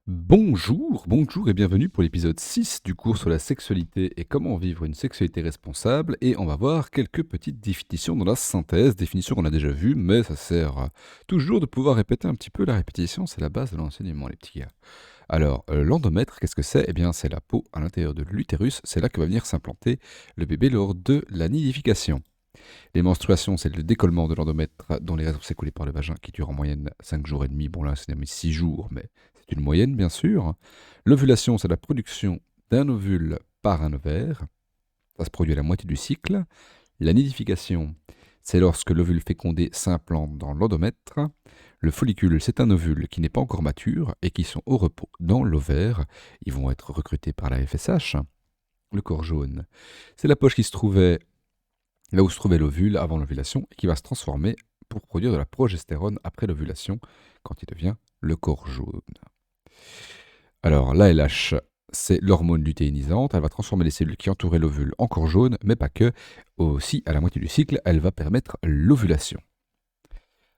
Bonjour et bienvenue pour l'épisode 6 du cours sur la sexualité et comment vivre une sexualité responsable. Et on va voir quelques petites définitions dans la synthèse, définitions qu'on a déjà vues, mais ça sert toujours de pouvoir répéter un petit peu. La répétition, c'est la base de l'enseignement, les petits gars. Alors, l'endomètre, qu'est-ce que c'est? Eh bien, c'est la peau à l'intérieur de l'utérus, c'est là que va venir s'implanter le bébé lors de la nidification. Les menstruations, c'est le décollement de l'endomètre dont les réseaux s'écoulent par le vagin qui dure en moyenne 5 jours et demi. Bon là, c'est mis 6 jours, mais c'est une moyenne bien sûr. L'ovulation, c'est la production d'un ovule par un ovaire. Ça se produit à la moitié du cycle. La nidification, c'est lorsque l'ovule fécondé s'implante dans l'endomètre. Le follicule, c'est un ovule qui n'est pas encore mature et qui sont au repos dans l'ovaire. Ils vont être recrutés par la FSH. Le corps jaune, c'est la poche qui se trouvait là où se trouvait l'ovule avant l'ovulation et qui va se transformer pour produire de la progestérone après l'ovulation quand il devient le corps jaune. Alors l'ALH, c'est l'hormone lutéinisante, elle va transformer les cellules qui entouraient l'ovule en corps jaune, mais pas que, aussi à la moitié du cycle, elle va permettre l'ovulation.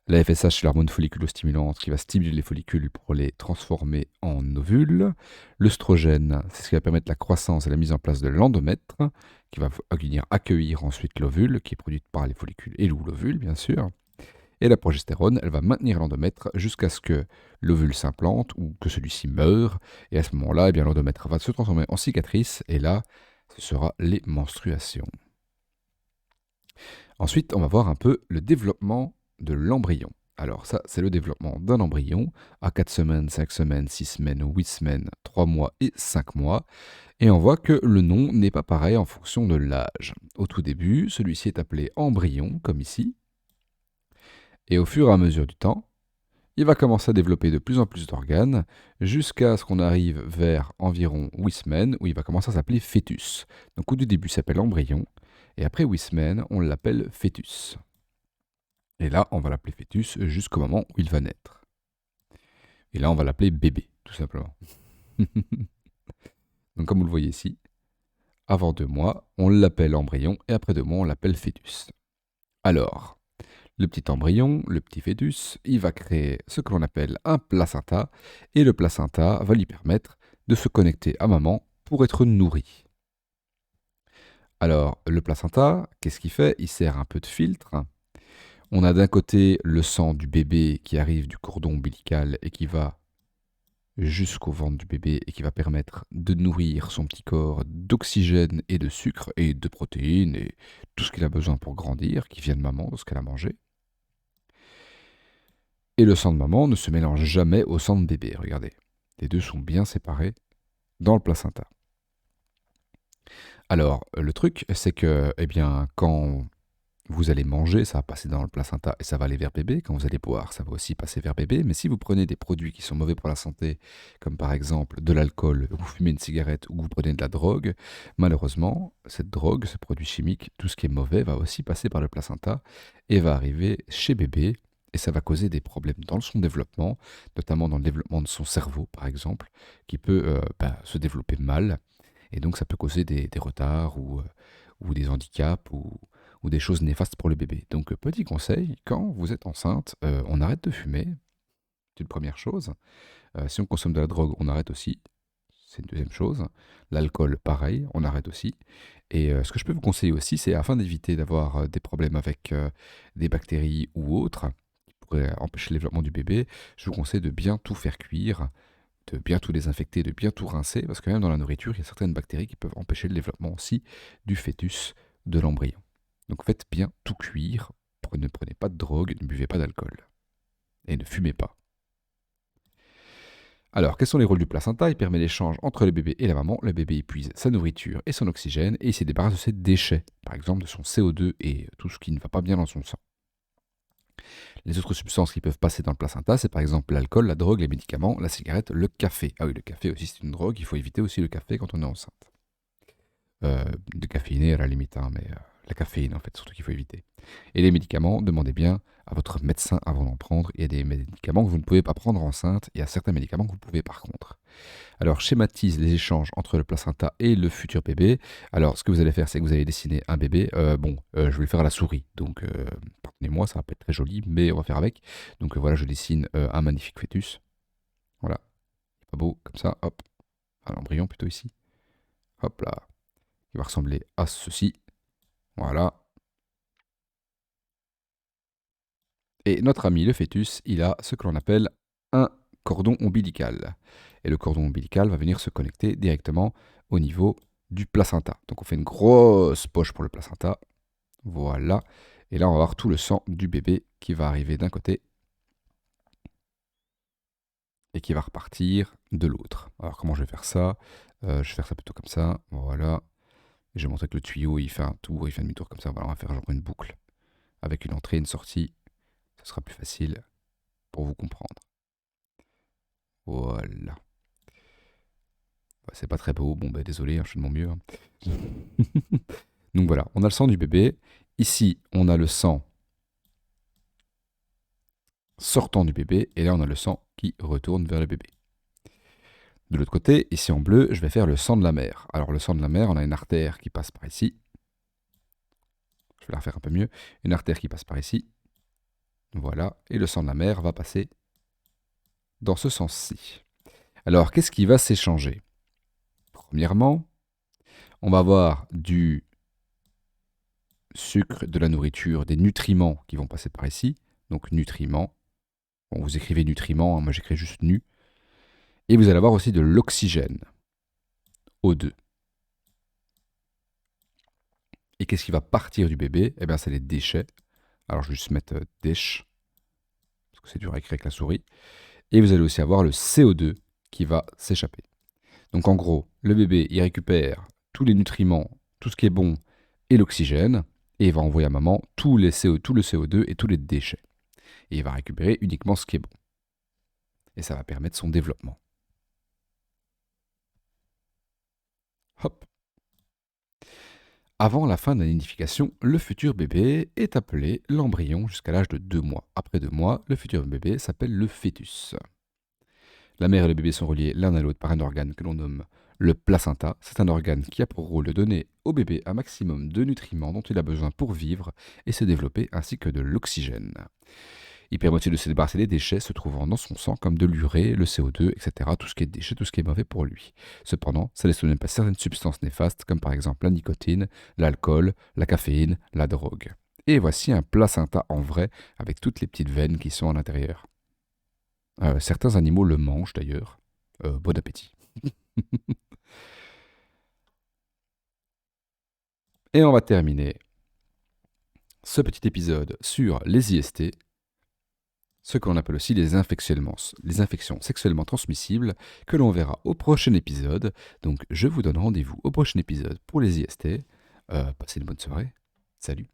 La FSH, c'est l'hormone folliculostimulante qui va stimuler les follicules pour les transformer en ovules. L'œstrogène, c'est ce qui va permettre la croissance et la mise en place de l'endomètre, qui va venir accueillir ensuite l'ovule, qui est produite par les follicules et ou l'ovule, bien sûr. Et la progestérone, elle va maintenir l'endomètre jusqu'à ce que l'ovule s'implante ou que celui-ci meure. Et à ce moment-là, eh bien, l'endomètre va se transformer en cicatrice, et là, ce sera les menstruations. Ensuite, on va voir un peu le développement de l'embryon. Alors ça, c'est le développement d'un embryon à 4 semaines, 5 semaines, 6 semaines, 8 semaines, 3 mois et 5 mois. Et on voit que le nom n'est pas pareil en fonction de l'âge. Au tout début, celui-ci est appelé embryon, comme ici. Et au fur et à mesure du temps, il va commencer à développer de plus en plus d'organes jusqu'à ce qu'on arrive vers environ 8 semaines où il va commencer à s'appeler fœtus. Donc au tout début, il s'appelle embryon. Et après 8 semaines, on l'appelle fœtus. Et là, on va l'appeler fœtus jusqu'au moment où il va naître. Et là, on va l'appeler bébé, tout simplement. Donc comme vous le voyez ici, avant 2 mois, on l'appelle embryon, et après 2 mois, on l'appelle fœtus. Alors, le petit embryon, le petit fœtus, il va créer ce que l'on appelle un placenta, et le placenta va lui permettre de se connecter à maman pour être nourri. Alors, le placenta, qu'est-ce qu'il fait? Il sert un peu de filtre. On a d'un côté le sang du bébé qui arrive du cordon ombilical et qui va jusqu'au ventre du bébé et qui va permettre de nourrir son petit corps d'oxygène et de sucre et de protéines et tout ce qu'il a besoin pour grandir, qui vient de maman, de ce qu'elle a mangé. Et le sang de maman ne se mélange jamais au sang de bébé, regardez. Les deux sont bien séparés dans le placenta. Alors, le truc, c'est que, eh bien, quand vous allez manger, ça va passer dans le placenta et ça va aller vers bébé. Quand vous allez boire, ça va aussi passer vers bébé. Mais si vous prenez des produits qui sont mauvais pour la santé, comme par exemple de l'alcool, vous fumez une cigarette ou vous prenez de la drogue, malheureusement, cette drogue, ce produit chimique, tout ce qui est mauvais va aussi passer par le placenta et va arriver chez bébé. Et ça va causer des problèmes dans son développement, notamment dans le développement de son cerveau, par exemple, qui peut se développer mal. Et donc ça peut causer des retards ou des handicaps ou des choses néfastes pour le bébé. Donc petit conseil, quand vous êtes enceinte, on arrête de fumer, c'est une première chose. Si on consomme de la drogue, on arrête aussi, c'est une deuxième chose. L'alcool, pareil, on arrête aussi. Et ce que je peux vous conseiller aussi, c'est afin d'éviter d'avoir des problèmes avec des bactéries ou autres qui pourraient empêcher le développement du bébé, je vous conseille de bien tout faire cuire, de bien tout désinfecter, de bien tout rincer, parce que même dans la nourriture, il y a certaines bactéries qui peuvent empêcher le développement aussi du fœtus, de l'embryon. Donc faites bien tout cuire, ne prenez pas de drogue, ne buvez pas d'alcool, et ne fumez pas. Alors, quels sont les rôles du placenta? Il permet l'échange entre le bébé et la maman. Le bébé épuise sa nourriture et son oxygène, et il se débarrasse de ses déchets, par exemple de son CO2 et tout ce qui ne va pas bien dans son sang. Les autres substances qui peuvent passer dans le placenta, c'est par exemple l'alcool, la drogue, les médicaments, la cigarette, le café. Ah oui, le café aussi c'est une drogue, il faut éviter aussi le café quand on est enceinte. Décaféiné à la limite, hein, mais la caféine en fait, surtout qu'il faut éviter. Et les médicaments, demandez bien à votre médecin avant d'en prendre. Il y a des médicaments que vous ne pouvez pas prendre enceinte, il y a certains médicaments que vous pouvez par contre. Alors, schématise les échanges entre le placenta et le futur bébé. Alors, ce que vous allez faire, c'est que vous allez dessiner un bébé. Je vais le faire à la souris, donc pardonnez-moi, ça va pas être très joli, mais on va faire avec. Donc voilà, je dessine un magnifique fœtus. Voilà, Pas beau, comme ça, hop. Un embryon plutôt ici. Hop là. Il va ressembler à ceci. Voilà. Et notre ami le fœtus, il a ce que l'on appelle un cordon ombilical. Et le cordon ombilical va venir se connecter directement au niveau du placenta. Donc on fait une grosse poche pour le placenta. Voilà. Et là, on va avoir tout le sang du bébé qui va arriver d'un côté et qui va repartir de l'autre. Alors comment je vais faire ça? Je vais faire ça plutôt comme ça. Voilà. Et je vais montrer que le tuyau, il fait un tour, il fait un demi-tour comme ça. Voilà, on va faire genre une boucle avec une entrée et une sortie. Ce sera plus facile pour vous comprendre. Voilà. C'est pas très beau, bon bah désolé, je fais de mon mieux. Donc voilà, on a le sang du bébé. Ici, on a le sang sortant du bébé, et là on a le sang qui retourne vers le bébé. De l'autre côté, ici en bleu, je vais faire le sang de la mère. Alors le sang de la mère, on a une artère qui passe par ici. Je vais la refaire un peu mieux. Une artère qui passe par ici. Voilà, et le sang de la mère va passer dans ce sens-ci. Alors, qu'est-ce qui va s'échanger? Premièrement, on va avoir du sucre, de la nourriture, des nutriments qui vont passer par ici. Donc nutriments. Bon, vous écrivez nutriments, moi j'écris juste nu. Et vous allez avoir aussi de l'oxygène, O2. Et qu'est-ce qui va partir du bébé? Eh bien, c'est les déchets. Alors, je vais juste mettre déch, parce que c'est dur à écrire avec la souris. Et vous allez aussi avoir le CO2 qui va s'échapper. Donc, en gros, le bébé, il récupère tous les nutriments, tout ce qui est bon, et l'oxygène, et il va envoyer à maman tout le CO2 et tous les déchets. Et il va récupérer uniquement ce qui est bon. Et ça va permettre son développement. Hop. Avant la fin de la nidification, le futur bébé est appelé l'embryon jusqu'à l'âge de 2 mois. Après 2 mois, le futur bébé s'appelle le fœtus. La mère et le bébé sont reliés l'un à l'autre par un organe que l'on nomme le placenta. C'est un organe qui a pour rôle de donner au bébé un maximum de nutriments dont il a besoin pour vivre et se développer, ainsi que de l'oxygène. Il permet aussi de se débarrasser des déchets se trouvant dans son sang, comme de l'urée, le CO2, etc. Tout ce qui est déchets, tout ce qui est mauvais pour lui. Cependant, ça laisse tout de même pas certaines substances néfastes, comme par exemple la nicotine, l'alcool, la caféine, la drogue. Et voici un placenta en vrai, avec toutes les petites veines qui sont à l'intérieur. Certains animaux le mangent d'ailleurs. Bon appétit. Et on va terminer ce petit épisode sur les IST, ce qu'on appelle aussi les infections sexuellement transmissibles, que l'on verra au prochain épisode. Donc je vous donne rendez-vous au prochain épisode pour les IST. Passez une bonne soirée. Salut.